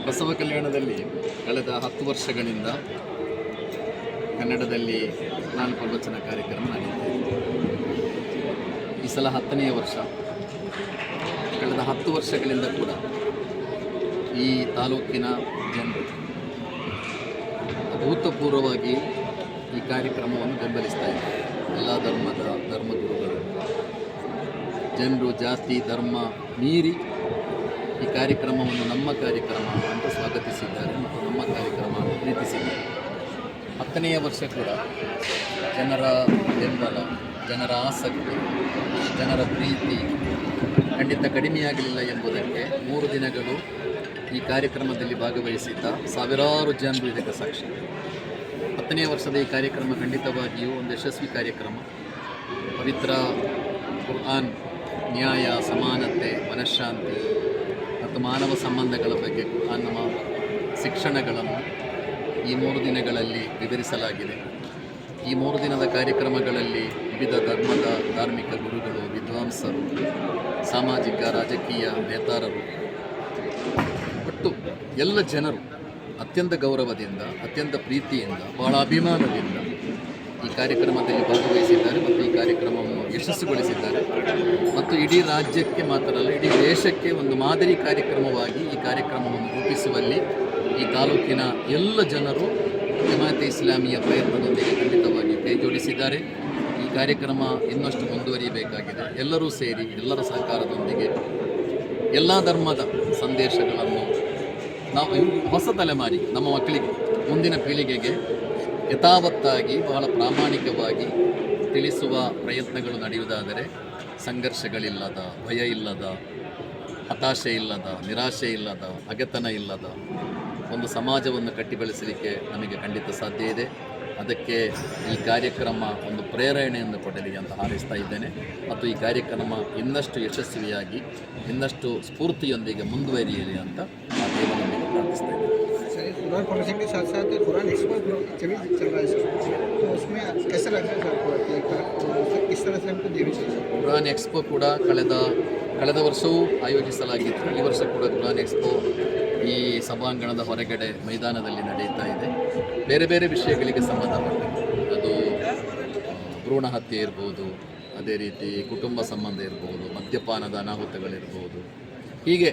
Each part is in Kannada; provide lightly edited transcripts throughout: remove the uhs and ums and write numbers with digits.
ಬಸವ ಕಲ್ಯಾಣದಲ್ಲಿ ಕಳೆದ 10 ವರ್ಷಗಳಿಂದ ಕನ್ನಡದಲ್ಲಿ ನಾನು ಪ್ರವಚನ ಕಾರ್ಯಕ್ರಮ ನಡೆಯುತ್ತೆ. ಈ ಸಲ 10ನೇ ವರ್ಷ. ಕಳೆದ 10 ವರ್ಷಗಳಿಂದ ಕೂಡ ಈ ತಾಲೂಕಿನ ಜನರು ಅಭೂತಪೂರ್ವವಾಗಿ ಈ ಕಾರ್ಯಕ್ರಮವನ್ನು ಬೆಂಬಲಿಸ್ತಾ ಇದ್ದಾರೆ. ಎಲ್ಲ ಧರ್ಮಗುರುಗಳು, ಜನರು ಜಾತಿ ಧರ್ಮ ಮೀರಿ ಈ ಕಾರ್ಯಕ್ರಮವನ್ನು ನಮ್ಮ ಕಾರ್ಯಕ್ರಮ ಅಂತ ಸ್ವಾಗತಿಸಿದ್ದಾರೆ ಮತ್ತು ನಮ್ಮ ಕಾರ್ಯಕ್ರಮ ಪ್ರೀತಿಸಿದ್ದಾರೆ. 10ನೆಯ ವರ್ಷ ಕೂಡ ಜನರ ಬೆಂಬಲ, ಜನರ ಆಸಕ್ತಿ, ಜನರ ಪ್ರೀತಿ ಖಂಡಿತ ಕಡಿಮೆಯಾಗಲಿಲ್ಲ ಎಂಬುದಕ್ಕೆ 3 ದಿನಗಳು ಈ ಕಾರ್ಯಕ್ರಮದಲ್ಲಿ ಭಾಗವಹಿಸಿದ್ದ ಸಾವಿರಾರು ಜನರು ಇದಕ್ಕೆ ಸಾಕ್ಷಿ. 10ನೇ ವರ್ಷದ ಈ ಕಾರ್ಯಕ್ರಮ ಖಂಡಿತವಾಗಿಯೂ ಒಂದು ಯಶಸ್ವಿ ಕಾರ್ಯಕ್ರಮ. ಪವಿತ್ರ ಕುರ್ಆನ್, ನ್ಯಾಯ, ಸಮಾನತೆ, ಮನಃಶಾಂತಿ ಮತ್ತು ಮಾನವ ಸಂಬಂಧಗಳ ಬಗ್ಗೆ ಕುರ್ಆನ್ನ ಶಿಕ್ಷಣಗಳನ್ನು ಈ 3 ದಿನಗಳಲ್ಲಿ ವಿವರಿಸಲಾಗಿದೆ. ಈ 3 ದಿನದ ಕಾರ್ಯಕ್ರಮಗಳಲ್ಲಿ ವಿವಿಧ ಧರ್ಮದ ಧಾರ್ಮಿಕ ಗುರುಗಳು, ವಿದ್ವಾಂಸರು, ಸಾಮಾಜಿಕ ರಾಜಕೀಯ ನೇತಾರರು, ಒಟ್ಟು ಎಲ್ಲ ಜನರು ಅತ್ಯಂತ ಗೌರವದಿಂದ, ಅತ್ಯಂತ ಪ್ರೀತಿಯಿಂದ, ಬಹಳ ಅಭಿಮಾನದಿಂದ ಈ ಕಾರ್ಯಕ್ರಮದಲ್ಲಿ ಭಾಗವಹಿಸಿದ್ದಾರೆ ಮತ್ತು ಈ ಕಾರ್ಯಕ್ರಮವನ್ನು ಯಶಸ್ಸುಗೊಳಿಸಿದ್ದಾರೆ. ಮತ್ತು ಇಡೀ ರಾಜ್ಯಕ್ಕೆ ಮಾತ್ರ ಅಲ್ಲ, ಇಡೀ ದೇಶಕ್ಕೆ ಒಂದು ಮಾದರಿ ಕಾರ್ಯಕ್ರಮವಾಗಿ ಈ ಕಾರ್ಯಕ್ರಮವನ್ನು ರೂಪಿಸುವಲ್ಲಿ ಈ ತಾಲೂಕಿನ ಎಲ್ಲ ಜನರು ಜಮಾಅತೆ ಇಸ್ಲಾಮಿಯ ಪ್ರಯತ್ನದೊಂದಿಗೆ ಖಂಡಿತವಾಗಿ ಕೈ ಜೋಡಿಸಿದ್ದಾರೆ. ಈ ಕಾರ್ಯಕ್ರಮ ಇನ್ನಷ್ಟು ಮುಂದುವರಿಯಬೇಕಾಗಿದೆ. ಎಲ್ಲರೂ ಸೇರಿ, ಎಲ್ಲರ ಸಹಕಾರದೊಂದಿಗೆ ಎಲ್ಲ ಧರ್ಮದ ಸಂದೇಶಗಳನ್ನು ನಾವು ಹೊಸ ತಲೆಮಾರಿ, ನಮ್ಮ ಮಕ್ಕಳಿಗೆ, ಮುಂದಿನ ಪೀಳಿಗೆಗೆ ಯಥಾವತ್ತಾಗಿ ಬಹಳ ಪ್ರಾಮಾಣಿಕವಾಗಿ ತಿಳಿಸುವ ಪ್ರಯತ್ನಗಳು ನಡೆಯುವುದಾದರೆ ಸಂಘರ್ಷಗಳಿಲ್ಲದ, ಭಯ ಇಲ್ಲದ, ಹತಾಶೆ ಇಲ್ಲದ, ನಿರಾಶೆ ಇಲ್ಲದ, ಹಗೆತನ ಇಲ್ಲದ ಒಂದು ಸಮಾಜವನ್ನು ಕಟ್ಟಿ ಬೆಳೆಸಲಿಕ್ಕೆ ನಮಗೆ ಖಂಡಿತ ಸಾಧ್ಯ ಇದೆ. ಅದಕ್ಕೆ ಈ ಕಾರ್ಯಕ್ರಮ ಒಂದು ಪ್ರೇರಣೆಯನ್ನು ಕೊಡಲಿ ಅಂತ ಹಾರೈಸ್ತಾ ಇದ್ದೇನೆ. ಮತ್ತು ಈ ಕಾರ್ಯಕ್ರಮ ಇನ್ನಷ್ಟು ಯಶಸ್ವಿಯಾಗಿ, ಇನ್ನಷ್ಟು ಸ್ಫೂರ್ತಿಯೊಂದಿಗೆ ಮುಂದುವರಿಯಲಿ ಅಂತ ಆ ದೇವರೊಂದಿಗೆ ಪ್ರಾರ್ಥಿಸ್ತಾ ಇದ್ದೇನೆ. कुरान फाउंडेशन के साथ साथ कुरान एक्सपो चल रहा है सर, तो उसमें कैसा लग रहा है सर, किस तरह से हमको देवी चाहिए? ಕುರಾನ್ ಎಕ್ಸ್ಪೋ ಕೂಡ ಕಳೆದ ವರ್ಷವೂ ಆಯೋಜಿಸಲಾಗಿತ್ತು. ಈ ವರ್ಷ ಕೂಡ ಕುರಾನ್ ಎಕ್ಸ್ಪೋ ಈ ಸಭಾಂಗಣದ ಹೊರಗಡೆ ಮೈದಾನದಲ್ಲಿ ನಡೆಯುತ್ತಾ ಇದೆ. ಬೇರೆ ಬೇರೆ ವಿಷಯಗಳಿಗೆ ಸಂಬಂಧಪಟ್ಟಂತೆ, ಅದು ಭ್ರೂಣ ಹತ್ಯೆ ಇರ್ಬೋದು, ಅದೇ ರೀತಿ ಕುಟುಂಬ ಸಂಬಂಧ ಇರ್ಬೋದು, ಮದ್ಯಪಾನದ ಅನಾಹುತಗಳಿರ್ಬೋದು, ಹೀಗೆ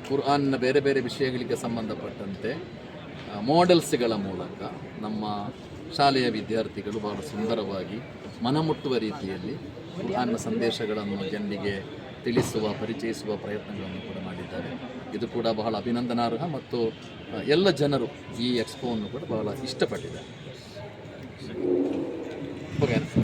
ಕುರ್ಆನ್ನ ಬೇರೆ ಬೇರೆ ವಿಷಯಗಳಿಗೆ ಸಂಬಂಧಪಟ್ಟಂತೆ ಮಾಡೆಲ್ಸ್ಗಳ ಮೂಲಕ ನಮ್ಮ ಶಾಲೆಯ ವಿದ್ಯಾರ್ಥಿಗಳು ಬಹಳ ಸುಂದರವಾಗಿ ಮನಮುಟ್ಟುವ ರೀತಿಯಲ್ಲಿ ಕುರ್ಆನ್ನ ಸಂದೇಶಗಳನ್ನು ಜನರಿಗೆ ತಿಳಿಸುವ, ಪರಿಚಯಿಸುವ ಪ್ರಯತ್ನಗಳನ್ನು ಕೂಡ ಮಾಡಿದ್ದಾರೆ. ಇದು ಕೂಡ ಬಹಳ ಅಭಿನಂದನಾರ್ಹ ಮತ್ತು ಎಲ್ಲ ಜನರು ಈ ಎಕ್ಸ್ಪೋವನ್ನು ಕೂಡ ಬಹಳ ಇಷ್ಟಪಟ್ಟಿದ್ದಾರೆ.